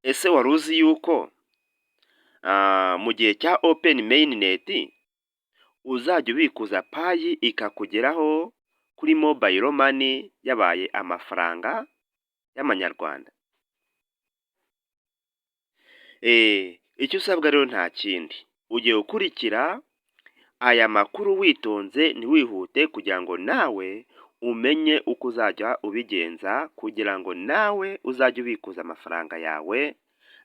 Ese wari uzi yuko mu gihe cya Open Mainnet uzajya ubikuza payi ikakugeraho kuri Mobile Money yabaye amafaranga y'amanyarwanda? Icyo usabwa rero nta kindi, ugiye gukurikira aya makuru witonze ntiwihute kugira ngo nawe umenye uko uzajya ubigenza kugira ngo nawe uzajye ubikuza amafaranga yawe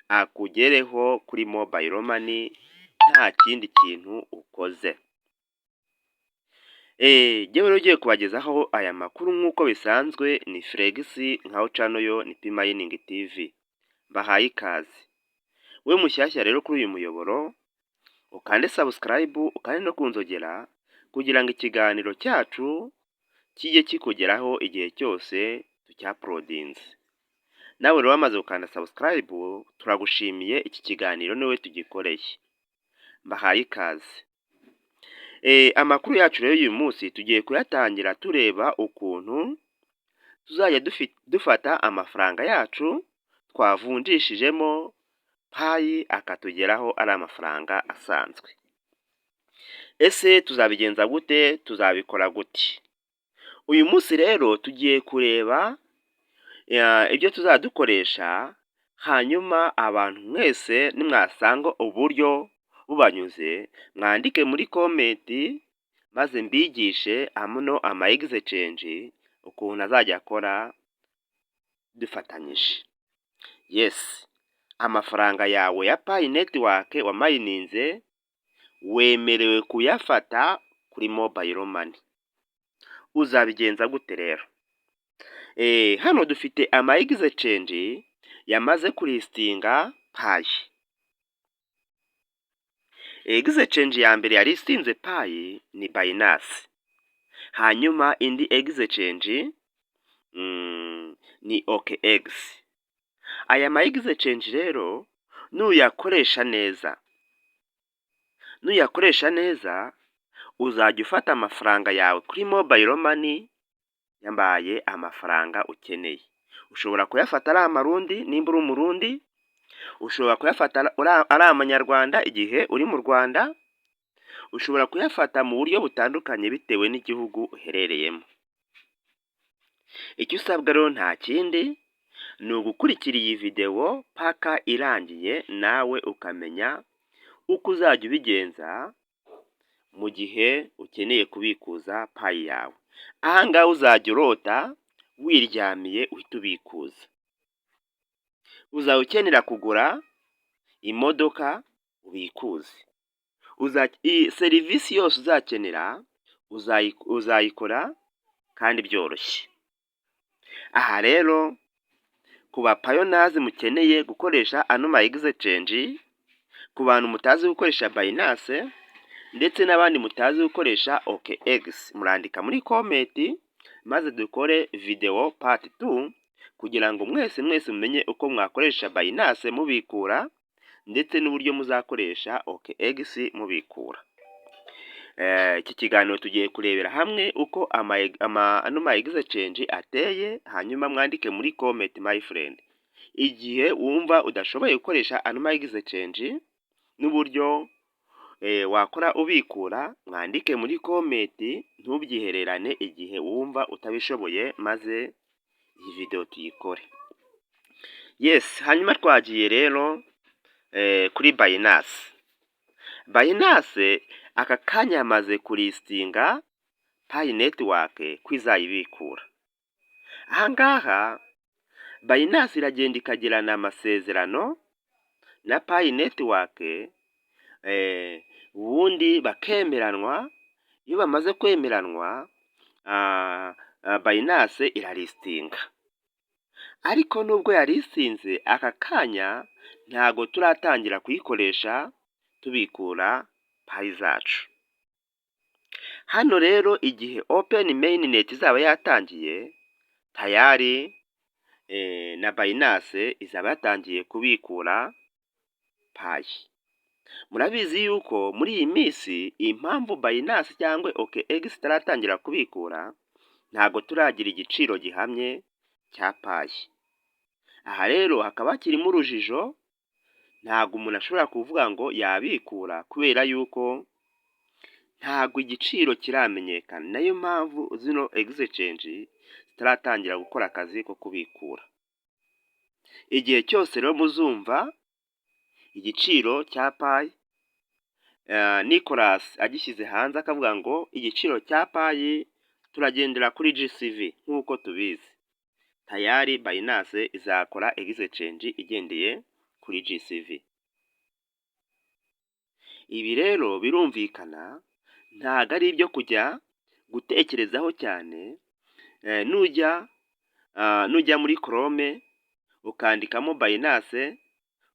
akugereho kuri Mobile Money nta kindi kintu ukoze. Jyewe rero ugiye kubagezaho aya makuru nk'uko bisanzwe ni Flex, nkaho channel yo ni P-Mining TV. Mbahaye ikaze. We mushyashya rero kuri uyu muyoboro, ukande subscribe, ukande no kunzogera kugira ngo ikiganiro cyacu kijye kikugeraho igihe cyose tucyaprodinze. Nawe rero wamaze gukanda subscribe, turagushimiye, iki kiganiro niwe tugikoreye. Mbahaye ikaze. Amakuru yacu rero uyu munsi tugiye kuyatangira tureba ukuntu tuzajya dufata amafaranga yacu twavunjishijemo payi akatugeraho ari amafaranga asanzwe. Ese tuzabigenza gute? Tuzabikora gute? Uyu munsi rero tugiye kureba ibyo tuzadukoresha, hanyuma abantu mwese nimwasanga uburyo bubanyuze mwandike muri komenti maze mbigishe amno ama exchange ukuntu azajya akora dufatanyije. Yes, amafaranga yawe ya Pi Network wamayininze wemerewe kuyafata kuri Mobile Money. Uzabigenza gute rero? Hano dufite ama exchange yamaze kulistinga Pi. Exchange ya mbere yalistinze Pi ni Binance. Hanyuma indi exchange ni OKX. Aya ma exchange rero nuyakoresha neza uzajya ufata amafaranga yawe kuri Mobile Money yambaye amafaranga ukeneye. Ushobora kuyafata ari amarundi nimba uri umurundi, ushobora kuyafata ari amanyarwanda igihe uri mu Rwanda, ushobora kuyafata mu buryo butandukanye bitewe n'igihugu uherereyemo. Icyo usabwa rero nta kindi ni ugukurikira iyi video paka irangiye, nawe ukamenya uko uzajya ubigenza mu gihe ukeneye kubikuza payi yawe. Aha ngaha uzajya urota wiryamiye uhita ubikuza. Uzaba ukenera kugura imodoka ubikuze. Serivisi yose uzakenera uzayikora kandi byoroshye. Aha rero ku bapayoners mukeneye gukoresha ano ma exchange, ku bantu mutazi gukoresha Binance ndetse n'abandi mutazi gukoresha OKX, murandika muri komenti maze dukore video part 2 kugira ngo mwese mumenye uko mwakoresha Binance mubikura ndetse n'uburyo muzakoresha OKX mubikura. Iki kiganiro tugiye kurebera hamwe uko ano ma exchange ateye, hanyuma mwandike muri comment my friend igihe wumva udashoboye gukoresha ano ma exchange n'uburyo wakora ubikura. Mwandike muri komenti, ntubyihererane igihe wumva utabishoboye, maze iyi video tuyikore. Yes, hanyuma twagiye rero kuri Binance aka kanya yamaze kulistinga Pi Network kwizayibikura. Aha ngaha Binance iragenda ikagirana amasezerano na Pi Network, ubundi bakemeranwa. Iyo bamaze kwemeranwa Binance iralistinga. Ariko nubwo yalistinze aka kanya ntago turatangira kuyikoresha tubikura payi zacu. Hano rero igihe Open Mainnet izaba yatangiye tayari na Binance izaba yatangiye kubikura payi. Murabizi yuko muri iyi minsi impamvu Binance cyangwa OKX taratangira kubikura ntago turagira igiciro gihamye cya payi. Aha rero hakaba hakirimo urujijo, ntabwo umuntu ashobora kuvuga ngo yabikura kubera yuko ntabwo igiciro kiramenyekana. Nayo mpamvu zino exchange zitaratangira gukora akazi ko kubikura. Igihe cyose rero muzumva igiciro cya Pi, Nicolas agishyize hanze akavuga ngo igiciro cya Pi turagendera kuri GCV nk'uko tubizi. Tayari Binance izakora exchange igendeye kuri GCV. Ibi rero birumvikana ntago ari ibyo kujya gutekerezaho cyane. Nujya muri Chrome ukandikamo Binance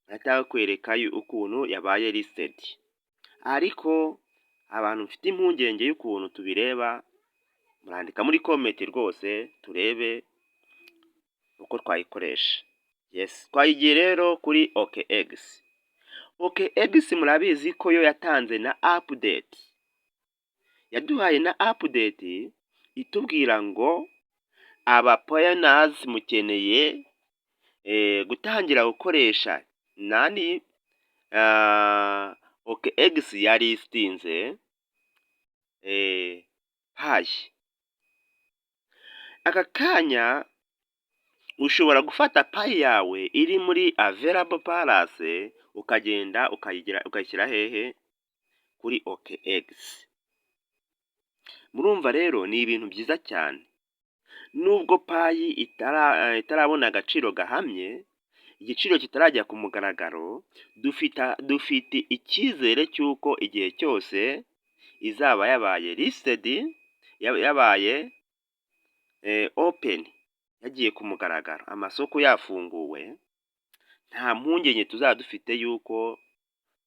bahita bakwereka ukuntu yabaye listed. Ariko abantu mfite impungenge y'ukuntu tubireba, murandika muri comment rwose turebe uko twayikoresha. Yes, twayigiye rero kuri OKX. OKX murabizi ko yo yatanze na update. Yaduhaye na update itubwira ngo aba pioneers mukeneye gutangira gukoresha OKX yari istinze Pi. Aka kanya ushobora gufata Pi yawe iri muri available balance ukagenda ukayishyira hehe kuri OKX. Murumva rero ni ibintu byiza cyane. Nubwo Pi itarabona agaciro gahamye, igiciro kitarajya ku mugaragaro, dufite icyizere cy'uko igihe cyose izaba yabaye listed, yabaye open, yagiye ku mugaragaro, amasoko yafunguwe, nta mpungenge tuzaba dufite yuko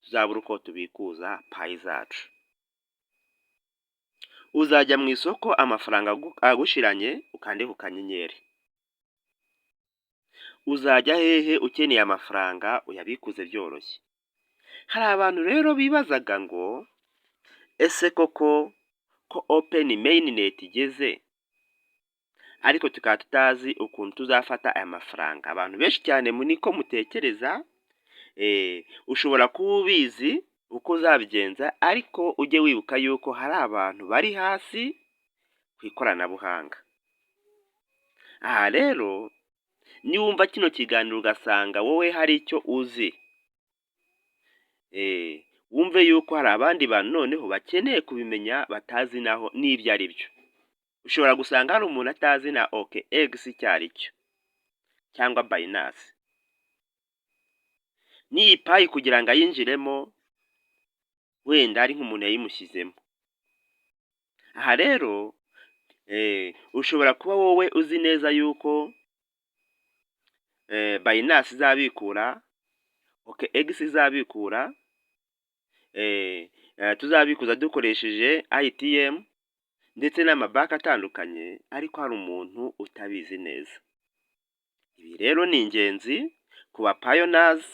tuzabura uko tubikuza Pi zacu. Uzajya mu isoko amafaranga agushiranye ukandika ku kanyenyeri. Uzajya hehe ukeneye amafaranga uyabikuze byoroshye. Hari abantu rero bibazaga ngo ese koko ko open mainnet igeze, ariko tukaba tutazi ukuntu tuzafata aya mafaranga. Abantu benshi cyane niko mutekereza, ushobora kuba ubizi uko uzabigenza, ariko ujye wibuka yuko hari abantu bari hasi ku ikoranabuhanga. Aha rero niwumva kino kiganiro ugasanga wowe hari icyo uzi, wumve yuko hari abandi bantu noneho bakeneye kubimenya batazi naho n'ibyo ari byo. Ushobora gusanga hari umuntu atazi na OKX icyo ari cyo cyangwa Binance. N'iyi Pi kugira ngo ayinjiremo wenda ari nk'umuntu yayimushyizemo. Aha rero ushobora kuba wowe uzi neza yuko Binance izabikura, OKX izabikura, tuzabikuza dukoresheje ITM ndetse n'amabanki atandukanye, ariko hari umuntu utabizi neza. Ibi rero ni ingenzi ku ba pioneers,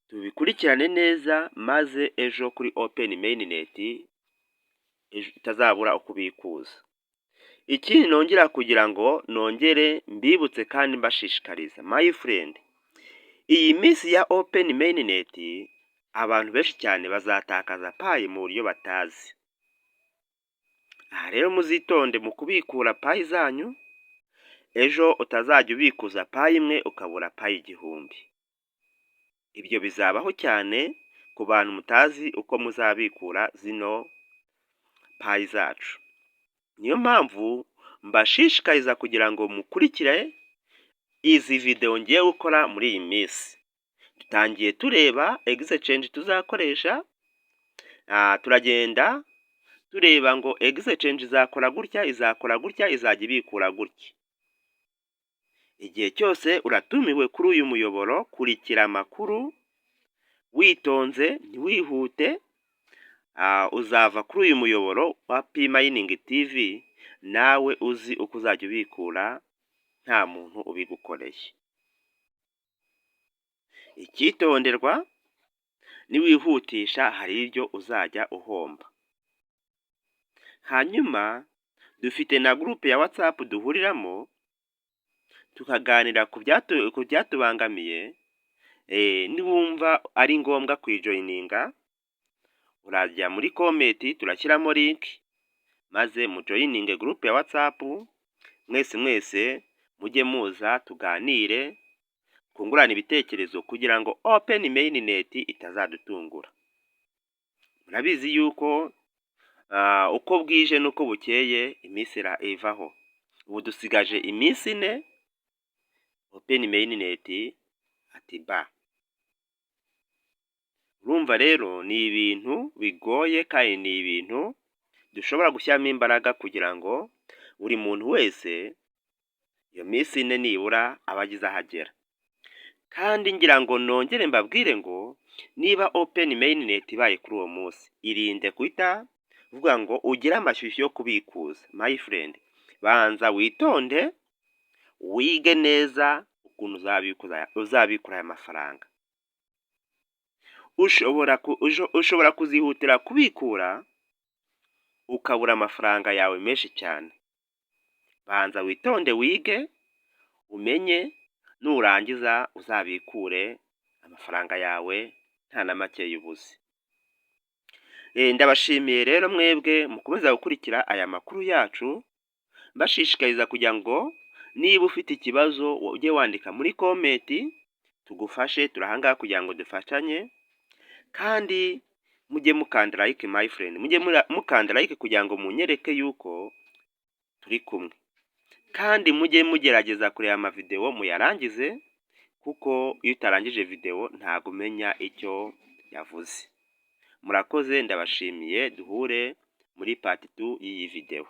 tubikurikirane neza maze ejo kuri open mainnet itazabura ukubikuza. Ikindi nongera kugira ngo nongere mbibutse kandi mbashishikariza, my friend, iyi minsi ya open mainnet abantu benshi cyane bazatakaza Pi mu buryo batazi. Aha rero muzitonde mu kubikura Pi zanyu, ejo utazajya ubikuza Pi imwe ukabura Pi igihumbi. Ibyo bizabaho cyane ku bantu mutazi uko muzabikura zino Pi zacu. Niyo mpamvu mbashishikariza kugira ngo mukurikire izi video ngiye gukora muri iyi minsi. Dutangiye tureba exchange tuzakoresha, turagenda tureba ngo exchange izakora gutya, izajya ibikura gutya. Igihe cyose uratumiwe kuri uyu muyoboro, kurikira amakuru witonze, ntiwihute. Uzava kuri uyu muyoboro wa Pi Mining TV nawe uzi uko uzajya ubikura nta muntu ubigukoreye. Icyitonderwa, niwihutisha hari ibyo uzajya uhomba. Hanyuma dufite na groupe ya WhatsApp duhuriramo, tukaganira ku byatubangamiye. Niwumva ari ngombwa kuyijoyininga, urajya muri komenti turashyiramo link, maze mujoyininge gurupe ya WhatsApp, mwese mujye muza tuganire, twungurane ibitekerezo kugira ngo Open Mainnet itazadutungura. Murabizi yuko uko bwije n'uko bukeye iminsi ivaho. Ubu dusigaje iminsi 4 Open Mainnet ati ba. Urumva rero ni ibintu bigoye kandi ni ibintu dushobora gushyiramo imbaraga kugira ngo buri muntu wese iyo minsi 4 nibura abagize ahagera. Kandi ngira ngo nongere mbabwire ngo niba Open Mainnet ibaye kuri uwo munsi, irinde kuhita uvuga ngo ugire amashyushyu yo kubikuza. My friend, banza witonde, wige neza ukuntu uzabikura aya mafaranga. Ushobora kuzihutira kubikura ukabura amafaranga yawe menshi cyane. Banza witonde, wige, umenye, nurangiza uzabikure amafaranga yawe nta na make yubuze. Ndabashimiye rero mwebwe mukomeza gukurikira aya makuru yacu, mbashishikariza kugira ngo niba ufite ikibazo ujye wandika muri komenti, tugufashe, turahangaha kugira ngo dufashanye. Kandi mujye mukanda like, my friend, mujye mukanda like kugira ngo munyereke yuko turi kumwe. Kandi mujye mugerageza kureba amavideo muyarangize, kuko iyo utarangije video ntago umenya icyo yavuze. Murakoze, ndabashimiye, duhure muri part 2 y'iyi video.